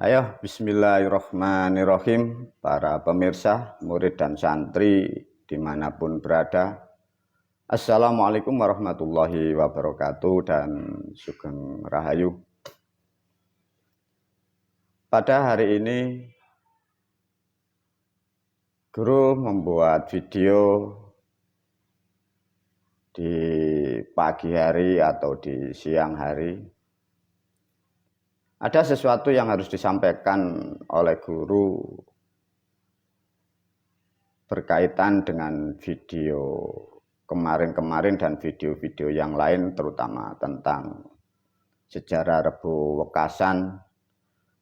Ayo, bismillahirrahmanirrahim, para pemirsa, murid dan santri dimanapun berada. Assalamualaikum warahmatullahi wabarakatuh dan sugeng rahayu. Pada hari ini, guru membuat video di pagi hari atau di siang hari. Ada sesuatu yang harus disampaikan oleh guru berkaitan dengan video kemarin-kemarin dan video-video yang lain, terutama tentang sejarah Rebo Wekasan,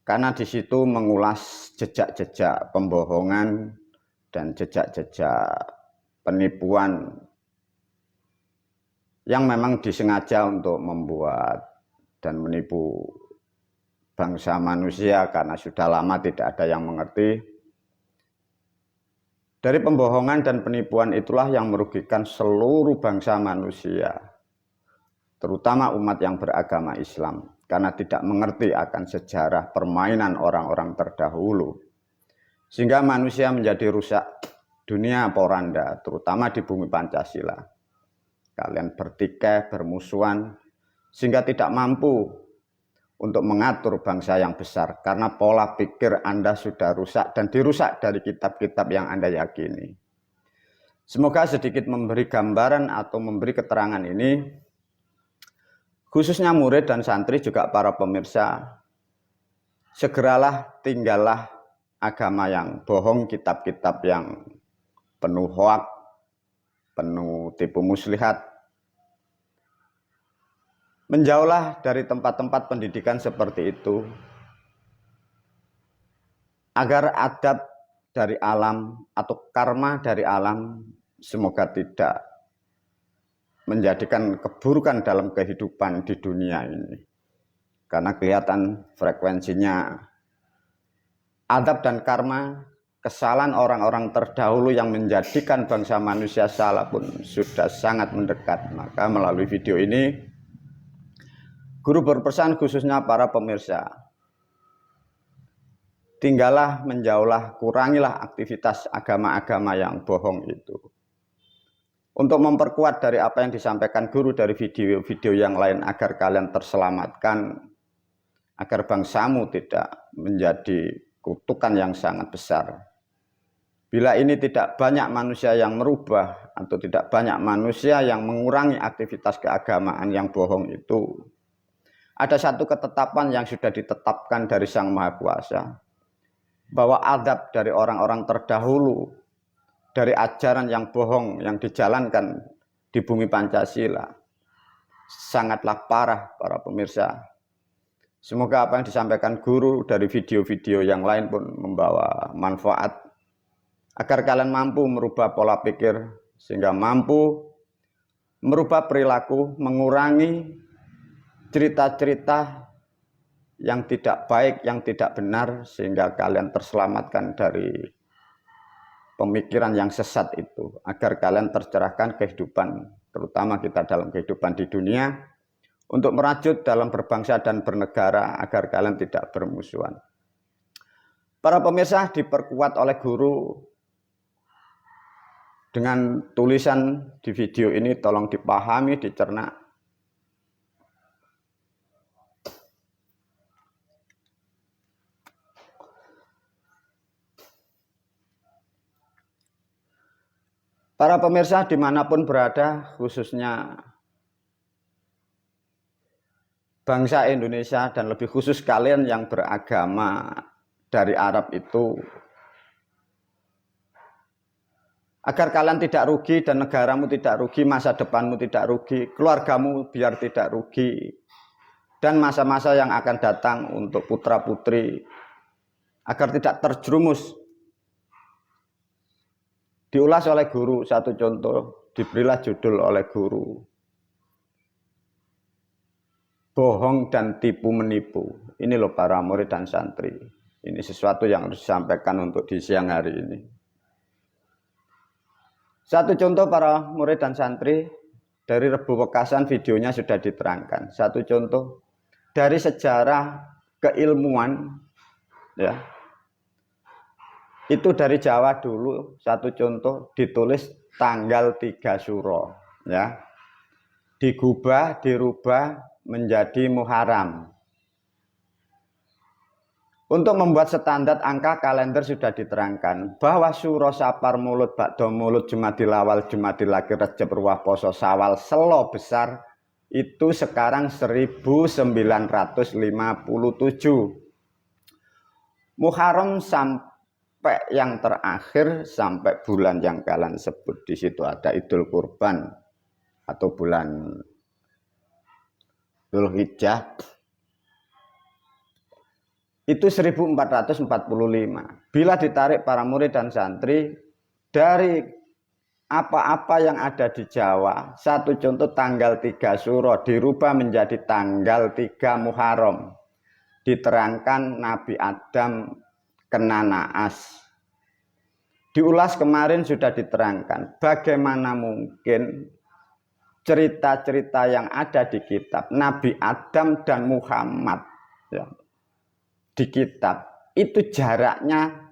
karena di situ mengulas jejak-jejak pembohongan dan jejak-jejak penipuan yang memang disengaja untuk membuat dan menipu bangsa manusia karena sudah lama tidak ada yang mengerti. Dari pembohongan dan penipuan itulah yang merugikan seluruh bangsa manusia, terutama umat yang beragama Islam, karena tidak mengerti akan sejarah permainan orang-orang terdahulu, sehingga manusia menjadi rusak dunia poranda, terutama di bumi Pancasila. Kalian bertikai, bermusuhan, sehingga tidak mampu untuk mengatur bangsa yang besar, karena pola pikir Anda sudah rusak dan dirusak dari kitab-kitab yang Anda yakini. Semoga sedikit memberi gambaran atau memberi keterangan ini, khususnya murid dan santri juga para pemirsa, segeralah tinggallah agama yang bohong, kitab-kitab yang penuh hoak, penuh tipu muslihat. Menjauhlah dari tempat-tempat pendidikan seperti itu, agar adab dari alam atau karma dari alam semoga tidak menjadikan keburukan dalam kehidupan di dunia ini. Karena kelihatan frekuensinya adab dan karma, kesalahan orang-orang terdahulu yang menjadikan bangsa manusia salah pun sudah sangat mendekat. Maka melalui video ini, guru berpesan khususnya para pemirsa, tinggallah, menjauhlah, kurangilah aktivitas agama-agama yang bohong itu. Untuk memperkuat dari apa yang disampaikan guru dari video-video yang lain agar kalian terselamatkan, agar bangsamu tidak menjadi kutukan yang sangat besar. Bila ini tidak banyak manusia yang merubah atau tidak banyak manusia yang mengurangi aktivitas keagamaan yang bohong itu, ada satu ketetapan yang sudah ditetapkan dari Sang Maha Kuasa, bahwa adab dari orang-orang terdahulu, dari ajaran yang bohong yang dijalankan di bumi Pancasila, sangatlah parah para pemirsa. Semoga apa yang disampaikan guru dari video-video yang lain pun membawa manfaat, agar kalian mampu merubah pola pikir, sehingga mampu merubah perilaku, mengurangi cerita-cerita yang tidak baik, yang tidak benar, sehingga kalian terselamatkan dari pemikiran yang sesat itu, agar kalian tercerahkan kehidupan, terutama kita dalam kehidupan di dunia, untuk merajut dalam berbangsa dan bernegara, agar kalian tidak bermusuhan. Para pemirsa, diperkuat oleh guru dengan tulisan di video ini, tolong dipahami, dicerna. Para pemirsa dimanapun berada, khususnya bangsa Indonesia dan lebih khusus kalian yang beragama dari Arab itu, agar kalian tidak rugi dan negaramu tidak rugi, masa depanmu tidak rugi, keluargamu biar tidak rugi, dan masa-masa yang akan datang untuk putra-putri agar tidak terjerumus. Diulas oleh guru satu contoh, diberilah judul oleh guru, bohong dan tipu menipu. Ini loh para murid dan santri, ini sesuatu yang harus disampaikan untuk di siang hari ini. Satu contoh para murid dan santri, dari Rebo Wekasan videonya sudah diterangkan. Satu contoh dari sejarah keilmuan ya. Itu dari Jawa dulu, satu contoh ditulis tanggal 3 Suro, ya. Digubah, dirubah menjadi Muharram. Untuk membuat standar angka kalender sudah diterangkan bahwa Suro, Sapar, Mulud, Ba'do, Mulud, Jumadil Awal, Jumadil Akhir, Rajab, Ruwah, Poso, Sawal, Selo besar itu sekarang 1957. Muharram sampai yang terakhir sampai bulan yang kalian sebut, di situ ada Idul Kurban atau bulan Dzulhijjah. Itu 1445. Bila ditarik para murid dan santri dari apa-apa yang ada di Jawa, satu contoh tanggal 3 Suro dirubah menjadi tanggal 3 Muharram. Diterangkan Nabi Adam kena naas. Diulas kemarin sudah diterangkan bagaimana mungkin cerita-cerita yang ada di kitab Nabi Adam dan Muhammad, ya, di kitab itu jaraknya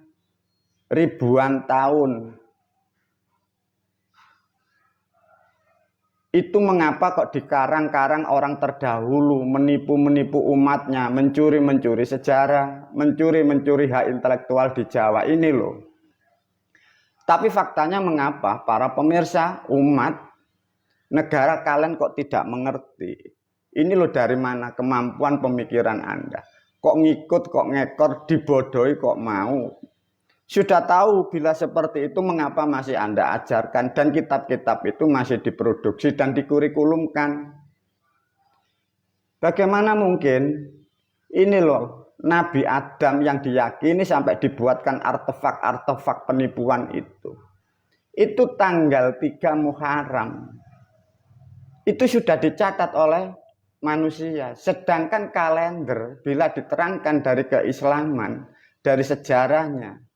ribuan tahun. Itu mengapa kok dikarang-karang orang terdahulu menipu-menipu umatnya, mencuri-mencuri sejarah, mencuri-mencuri hak intelektual di Jawa ini loh. Tapi faktanya mengapa para pemirsa umat negara kalian kok tidak mengerti? Ini loh dari mana kemampuan pemikiran Anda. Kok ngikut, kok ngekor, dibodohi kok mau. Sudah tahu bila seperti itu mengapa masih Anda ajarkan dan kitab-kitab itu masih diproduksi dan dikurikulumkan. Bagaimana mungkin ini loh Nabi Adam yang diyakini sampai dibuatkan artefak-artefak penipuan itu. Itu tanggal 3 Muharram. Itu sudah dicatat oleh manusia. Sedangkan kalender bila diterangkan dari keislaman, dari sejarahnya,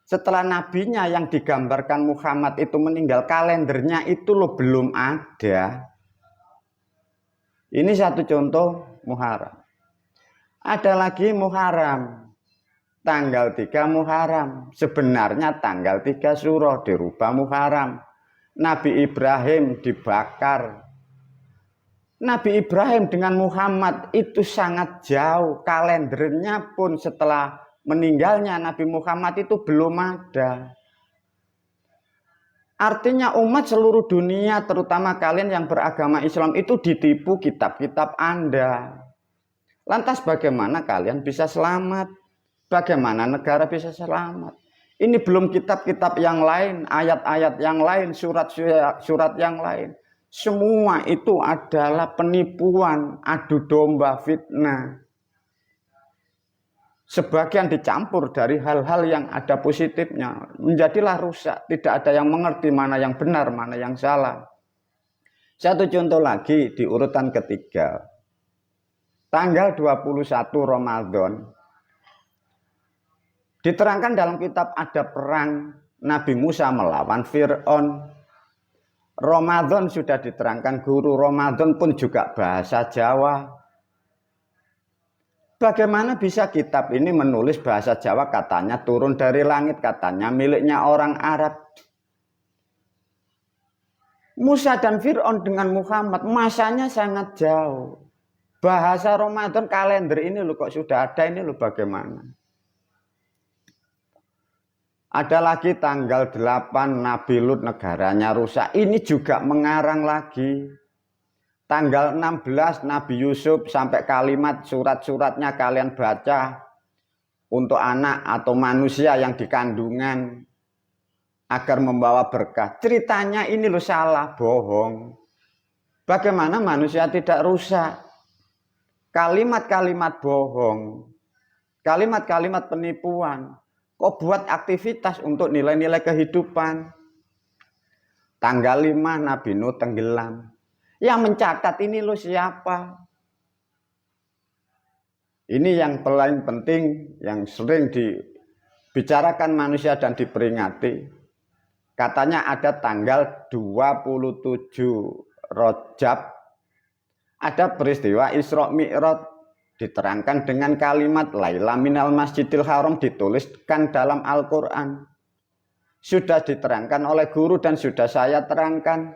setelah nabinya yang digambarkan Muhammad itu meninggal, kalendernya itu loh belum ada. Ini satu contoh Muharram. Ada lagi Muharram, tanggal 3 Muharram. Sebenarnya tanggal 3 Suro dirubah Muharram. Nabi Ibrahim dibakar. Nabi Ibrahim dengan Muhammad itu sangat jauh. Kalendernya pun setelah meninggalnya Nabi Muhammad itu belum ada. Artinya umat seluruh dunia, terutama kalian yang beragama Islam itu ditipu kitab-kitab Anda. Lantas bagaimana kalian bisa selamat? Bagaimana negara bisa selamat? Ini belum kitab-kitab yang lain, ayat-ayat yang lain, surat-surat yang lain. Semua itu adalah penipuan, adu domba, fitnah. Sebagian dicampur dari hal-hal yang ada positifnya. Menjadilah rusak, tidak ada yang mengerti mana yang benar, mana yang salah. Satu contoh lagi di urutan ketiga. Tanggal 21 Ramadan. Diterangkan dalam kitab ada perang Nabi Musa melawan Fir'aun. Ramadan sudah diterangkan guru, Ramadan pun juga bahasa Jawa. Bagaimana bisa kitab ini menulis bahasa Jawa, katanya turun dari langit, katanya miliknya orang Arab. Musa dan Fir'aun dengan Muhammad masanya sangat jauh. Bahasa Ramadan kalender ini loh kok sudah ada, ini loh bagaimana. Ada lagi tanggal 8 Nabi Lut negaranya rusak. Ini juga mengarang lagi. Tanggal 16 Nabi Yusuf sampai kalimat surat-suratnya kalian baca. Untuk anak atau manusia yang di kandungan. Agar membawa berkah. Ceritanya ini loh salah, bohong. Bagaimana manusia tidak rusak? Kalimat-kalimat bohong. Kalimat-kalimat penipuan. Kok buat aktivitas untuk nilai-nilai kehidupan. Tanggal 5 Nabi Nuh tenggelam. Yang mencatat ini lo siapa? Ini yang paling penting, yang sering dibicarakan manusia dan diperingati. Katanya ada tanggal 27 Rajab. Ada peristiwa Isra Mi'raj. diterangkan dengan kalimat laila minal masjidil haram, dituliskan dalam Al-Quran. Sudah diterangkan oleh guru dan sudah saya terangkan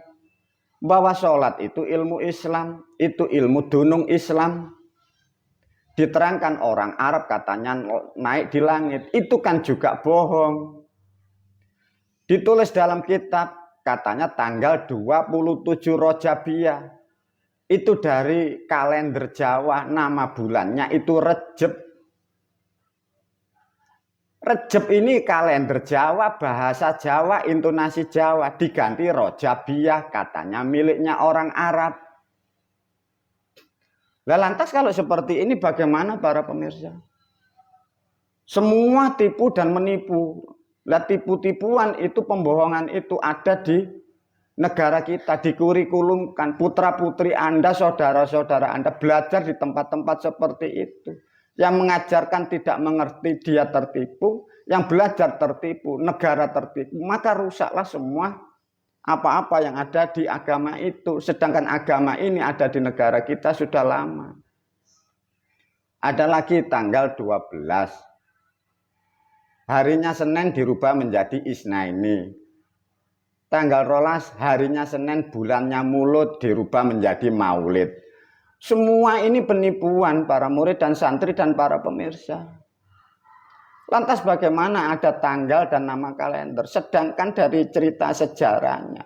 bahwa sholat itu ilmu Islam, itu ilmu dunung Islam. Diterangkan orang Arab katanya naik di langit, itu kan juga bohong. Ditulis dalam kitab katanya tanggal 27 Rojabiyah. Itu dari kalender Jawa, nama bulannya itu Rejeb. Rejeb ini kalender Jawa, bahasa Jawa, intonasi Jawa, diganti Rojabiyah, katanya miliknya orang Arab. Lah lantas kalau seperti ini bagaimana para pemirsa? Semua tipu dan menipu. Lah tipu-tipuan itu, pembohongan itu ada di negara kita, dikurikulumkan. Putra-putri Anda, saudara-saudara Anda belajar di tempat-tempat seperti itu. Yang mengajarkan tidak mengerti, dia tertipu. Yang belajar tertipu, negara tertipu. Maka rusaklah semua apa-apa yang ada di agama itu. Sedangkan agama ini ada di negara kita sudah lama. Ada lagi tanggal 12. Harinya Senin dirubah menjadi Isnaini. Tanggal 12 harinya Senin, bulannya Mulut dirubah menjadi Maulid. Semua ini penipuan para murid dan santri dan para pemirsa. Lantas bagaimana ada tanggal dan nama kalender? Sedangkan dari cerita sejarahnya,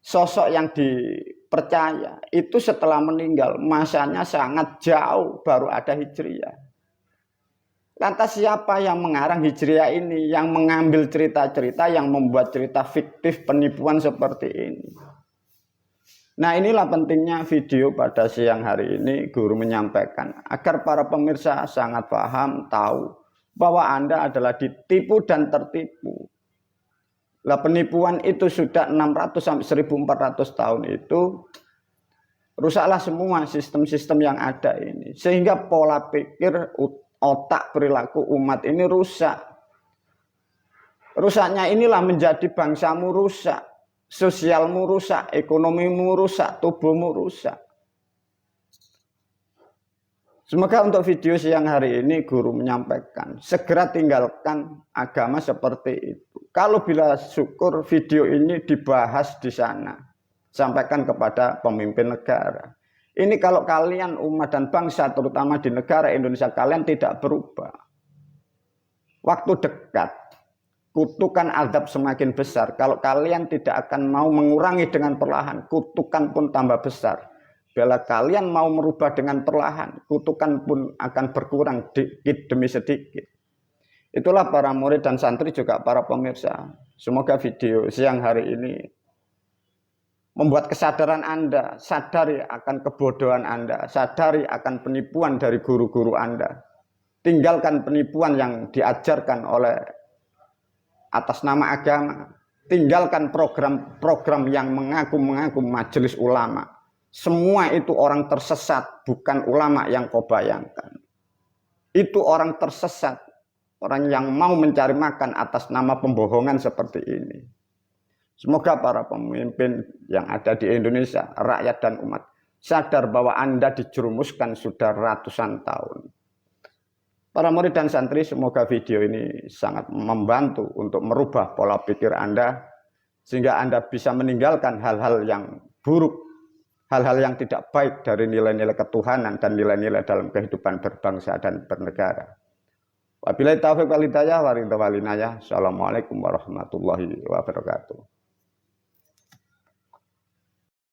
sosok yang dipercaya itu setelah meninggal masanya sangat jauh, baru ada Hijriyah. Lantas siapa yang mengarang Hijriyah ini, yang mengambil cerita-cerita, yang membuat cerita fiktif penipuan seperti ini? Nah, inilah pentingnya video pada siang hari ini guru menyampaikan agar para pemirsa sangat paham, tahu bahwa Anda adalah ditipu dan tertipu. Lah penipuan itu sudah 600 sampai 1400 tahun itu rusaklah semua sistem-sistem yang ada ini, sehingga pola pikir, otak, perilaku umat ini rusak. Rusaknya inilah menjadi bangsamu rusak, sosialmu rusak, ekonomimu rusak, tubuhmu rusak. Semoga untuk video siang hari ini guru menyampaikan, segera tinggalkan agama seperti itu. Kalau bila syukur video ini dibahas di sana, sampaikan kepada pemimpin negara. Ini kalau kalian umat dan bangsa, terutama di negara Indonesia, kalian tidak berubah. Waktu dekat, kutukan azab semakin besar. Kalau kalian tidak akan mau mengurangi dengan perlahan, kutukan pun tambah besar. Bila kalian mau merubah dengan perlahan, kutukan pun akan berkurang sedikit demi sedikit. Itulah para murid dan santri juga para pemirsa. Semoga video siang hari ini membuat kesadaran Anda, sadari akan kebodohan Anda, sadari akan penipuan dari guru-guru Anda. Tinggalkan penipuan yang diajarkan oleh atas nama agama. Tinggalkan program-program yang mengaku-mengaku majelis ulama. Semua itu orang tersesat, bukan ulama yang kau bayangkan. Itu orang tersesat, orang yang mau mencari makan atas nama pembohongan seperti ini. Semoga para pemimpin yang ada di Indonesia, rakyat dan umat, sadar bahwa Anda dijerumuskan sudah ratusan tahun. Para murid dan santri, semoga video ini sangat membantu untuk merubah pola pikir Anda, sehingga Anda bisa meninggalkan hal-hal yang buruk, hal-hal yang tidak baik dari nilai-nilai ketuhanan dan nilai-nilai dalam kehidupan berbangsa dan bernegara. Wabillahi taufiq wal hidayah, wa ridha wal inayah. Assalamualaikum warahmatullahi wabarakatuh.